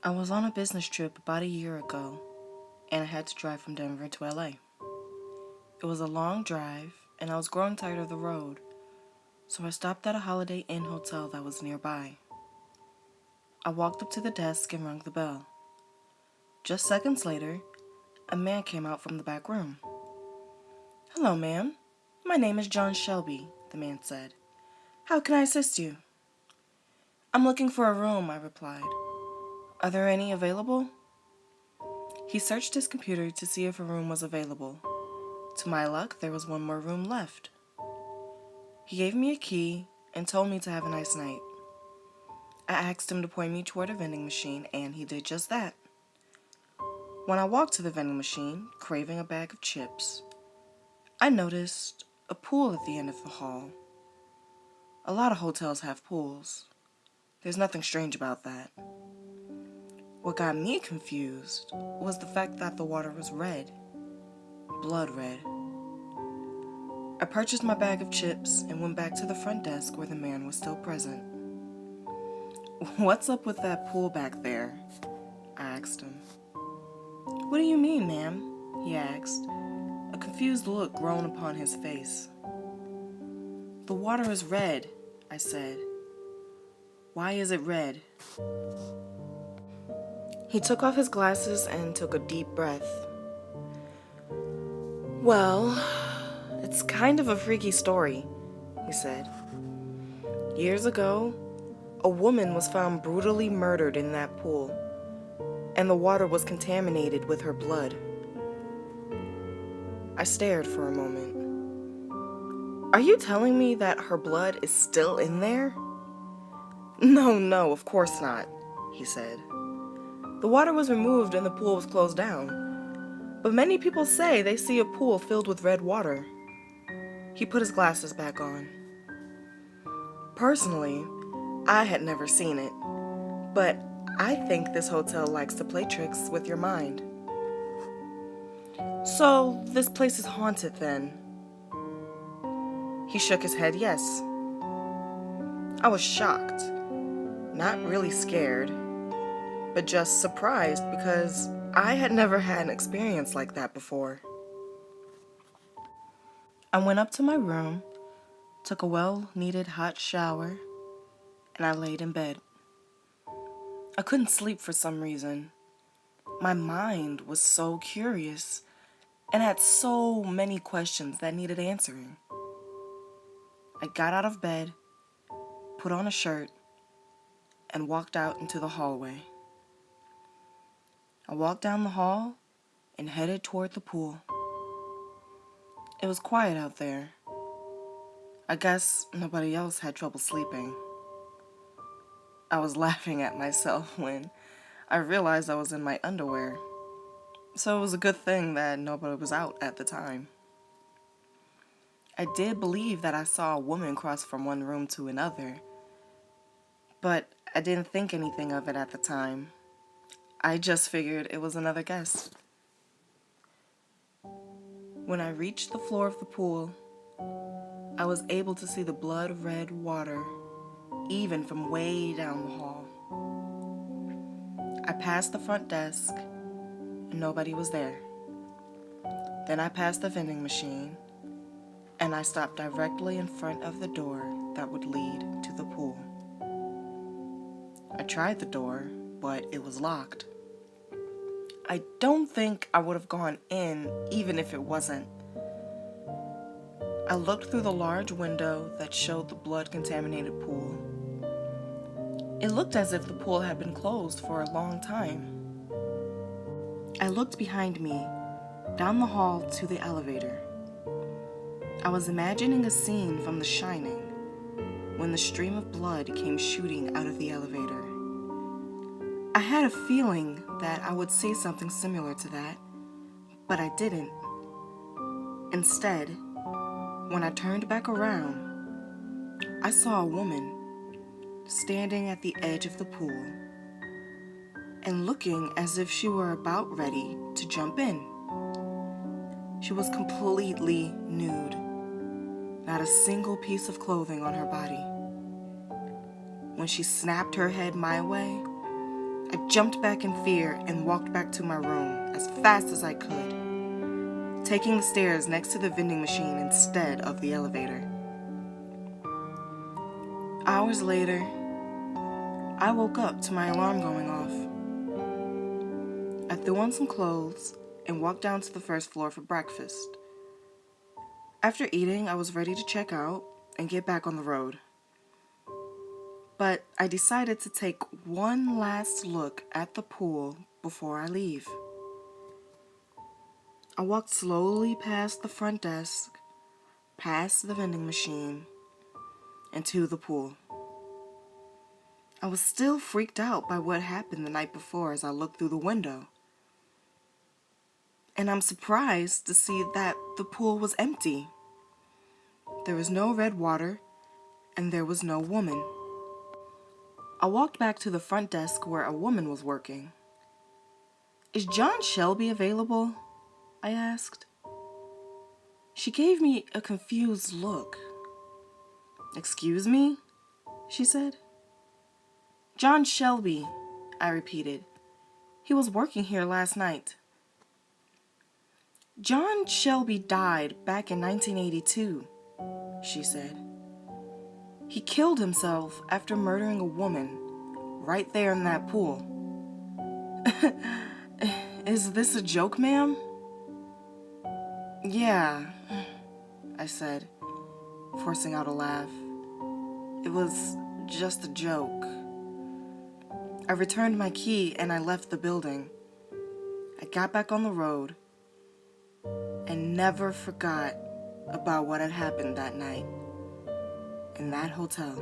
I was on a business trip about a year ago, and I had to drive from Denver to LA. It was a long drive, and I was growing tired of the road, so I stopped at a Holiday Inn hotel that was nearby. I walked up to the desk and rang the bell. Just seconds later, a man came out from the back room. "Hello, ma'am. My name is John Shelby," the man said. "How can I assist you?" "I'm looking for a room," I replied. "Are there any available?" He searched his computer to see if a room was available. To my luck, there was one more room left. He gave me a key and told me to have a nice night. I asked him to point me toward a vending machine, and he did just that. When I walked to the vending machine, craving a bag of chips, I noticed a pool at the end of the hall. A lot of hotels have pools. There's nothing strange about that. What got me confused was the fact that the water was red, blood red. I purchased my bag of chips and went back to the front desk where the man was still present. "What's up with that pool back there?" I asked him. "What do you mean, ma'am?" he asked, a confused look grown upon his face. "The water is red," I said. "Why is it red?" He took off his glasses and took a deep breath. "Well, it's kind of a freaky story," he said. "Years ago, a woman was found brutally murdered in that pool, and the water was contaminated with her blood." I stared for a moment. "Are you telling me that her blood is still in there?" No, of course not," he said. "The water was removed and the pool was closed down. But many people say they see a pool filled with red water." He put his glasses back on. Personally, I had never seen it, but I think this hotel likes to play tricks with your mind. "So, this place is haunted then?" He shook his head yes. I was shocked, not really scared, but just surprised because I had never had an experience like that before. I went up to my room, took a well-needed hot shower, and I laid in bed. I couldn't sleep for some reason. My mind was so curious and had so many questions that needed answering. I got out of bed, put on a shirt, and walked out into the hallway. I walked down the hall and headed toward the pool. It was quiet out there. I guess nobody else had trouble sleeping. I was laughing at myself when I realized I was in my underwear, so it was a good thing that nobody was out at the time. I did believe that I saw a woman cross from one room to another, but I didn't think anything of it at the time. I just figured it was another guest. When I reached the floor of the pool, I was able to see the blood-red water, even from way down the hall. I passed the front desk, and nobody was there. Then I passed the vending machine, and I stopped directly in front of the door that would lead to the pool. I tried the door, but it was locked. I don't think I would have gone in even if it wasn't. I looked through the large window that showed the blood-contaminated pool. It looked as if the pool had been closed for a long time. I looked behind me, down the hall to the elevator. I was imagining a scene from The Shining, when the stream of blood came shooting out of the elevator. I had a feeling that I would see something similar to that, but I didn't. Instead, when I turned back around, I saw a woman standing at the edge of the pool and looking as if she were about ready to jump in. She was completely nude, not a single piece of clothing on her body. When she snapped her head my way, I jumped back in fear and walked back to my room as fast as I could, taking the stairs next to the vending machine instead of the elevator. Hours later, I woke up to my alarm going off. I threw on some clothes and walked down to the first floor for breakfast. After eating, I was ready to check out and get back on the road. But I decided to take one last look at the pool before I leave. I walked slowly past the front desk, past the vending machine, and to the pool. I was still freaked out by what happened the night before as I looked through the window. And I'm surprised to see that the pool was empty. There was no red water, and there was no woman. I walked back to the front desk where a woman was working. "Is John Shelby available?" I asked. She gave me a confused look. "Excuse me?" she said. "John Shelby," I repeated. "He was working here last night." "John Shelby died back in 1982, she said. "He killed himself after murdering a woman right there in that pool." "Is this a joke, ma'am?" "Yeah," I said, forcing out a laugh. "It was just a joke." I returned my key and I left the building. I got back on the road and never forgot about what had happened that night in that hotel.